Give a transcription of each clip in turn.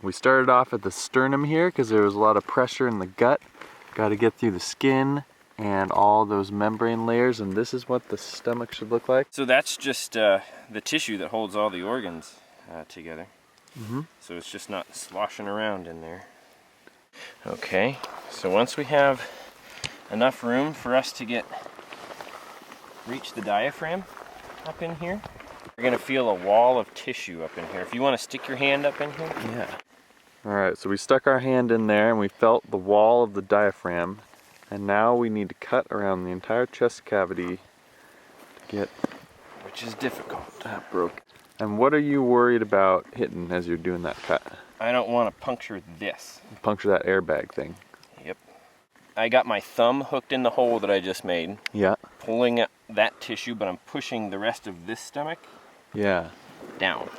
We started off at the sternum here because there was a lot of pressure in the gut. Got to get through the skin and all those membrane layers, and this is what the stomach should look like. So that's just the tissue that holds all the organs together. So it's just not sloshing around in there. Okay, so once we have enough room for us to reach the diaphragm up in here, you're gonna feel a wall of tissue up in here. If you want to stick your hand up in here. Yeah. All right, so we stuck our hand in there and we felt the wall of the diaphragm, and now we need to cut around the entire chest cavity to get, which is difficult. That broke. And what are you worried about hitting as you're doing that cut? I don't want to puncture this. Puncture that airbag thing. Yep. I got my thumb hooked in the hole that I just made. Yeah. Pulling up that tissue, but I'm pushing the rest of this stomach down,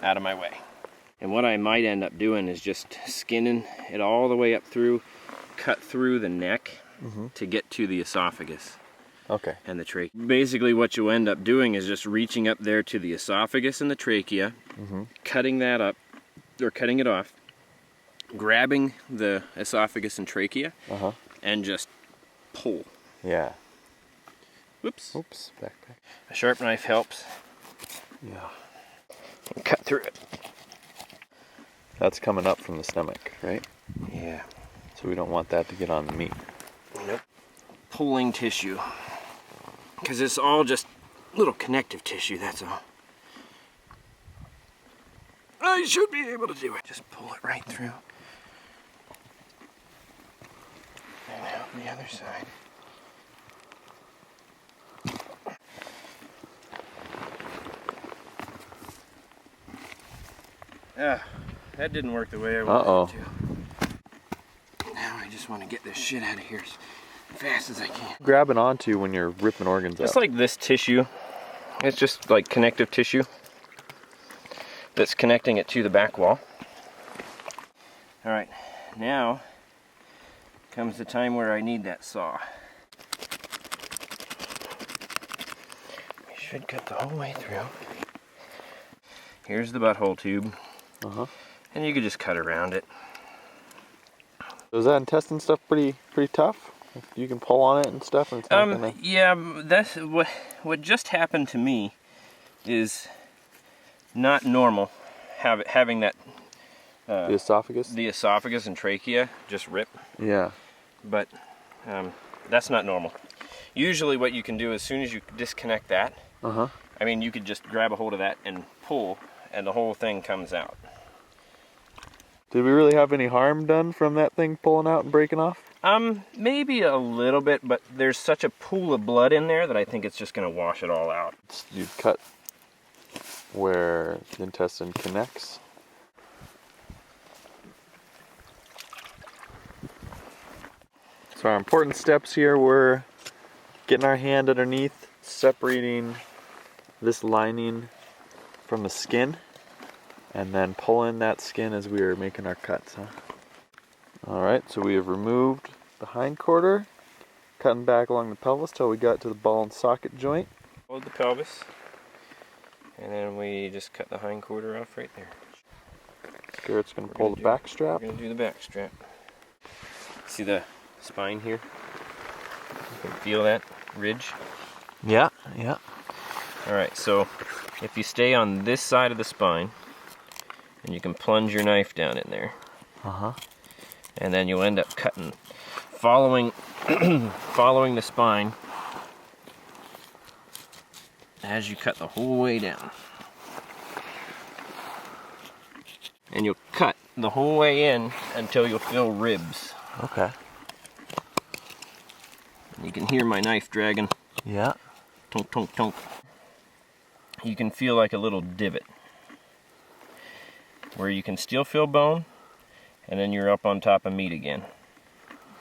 out of my way. And what I might end up doing is just skinning it all the way up through, cut through the neck to get to the esophagus. Okay. And the trachea. Basically what you end up doing is just reaching up there to the esophagus and the trachea, cutting that up, or cutting it off, grabbing the esophagus and trachea, and just pull. Yeah. Whoops. Oops, backpack. A sharp knife helps. Yeah. And cut through it. That's coming up from the stomach, right? Yeah. So we don't want that to get on the meat. Nope. Pulling tissue. Because it's all just little connective tissue, that's all. I should be able to do it. Just pull it right through. And out the other side. That didn't work the way I wanted it to. Now I just want to get this shit out of here as fast as I can. Grabbing onto when you're ripping organs out. Just like this tissue. It's just like connective tissue that's connecting it to the back wall. Alright, now comes the time where I need that saw. We should cut the whole way through. Here's the butthole tube. And you could just cut around it. So is that intestine stuff pretty tough? You can pull on it and stuff, and it's not gonna... Yeah, that's what just happened to me is not normal. Having that the esophagus and trachea just rip. Yeah. But that's not normal. Usually what you can do as soon as you disconnect that, I mean, you could just grab a hold of that and pull, and the whole thing comes out. Did we really have any harm done from that thing pulling out and breaking off? Maybe a little bit, but there's such a pool of blood in there that I think it's just gonna wash it all out. You cut where the intestine connects. So our important steps here were getting our hand underneath, separating this lining from the skin, and then pulling that skin as we were making our cuts. Alright, so we have removed the hind quarter, cutting back along the pelvis till we got to the ball and socket joint. Hold the pelvis, and then we just cut the hind quarter off right there. Garrett's going to pull the back strap. We're going to do the back strap. See the spine here? You can feel that ridge? Yeah, yeah. Alright, so if you stay on this side of the spine, and you can plunge your knife down in there. And then you'll end up cutting, following the spine as you cut the whole way down. And you'll cut the whole way in until you'll feel ribs. Okay. And you can hear my knife dragging. Yeah. Tonk, tonk, tonk. You can feel like a little divot where you can still feel bone, and then you're up on top of meat again.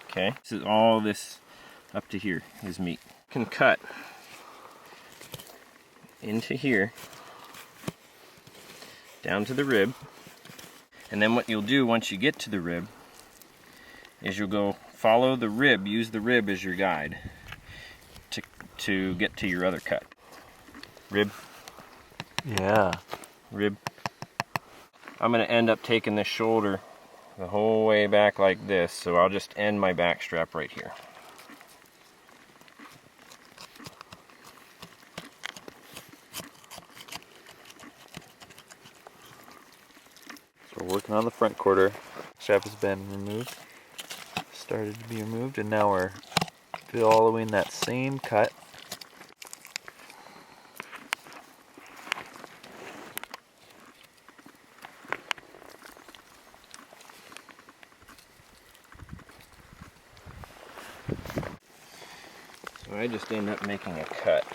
Okay? This is all this up to here is meat. You can cut into here, down to the rib, and then what you'll do once you get to the rib is you'll go follow the rib, use the rib as your guide to get to your other cut. Rib. Yeah. Rib. I'm going to end up taking this shoulder the whole way back like this, so I'll just end my back strap right here. So we're working on the front quarter. Strap has been removed, started to be removed, and now we're following that same cut. So I just end up making a cut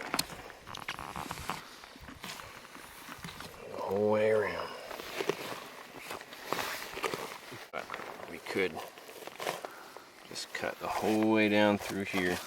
the whole way around. But we could just cut the whole way down through here.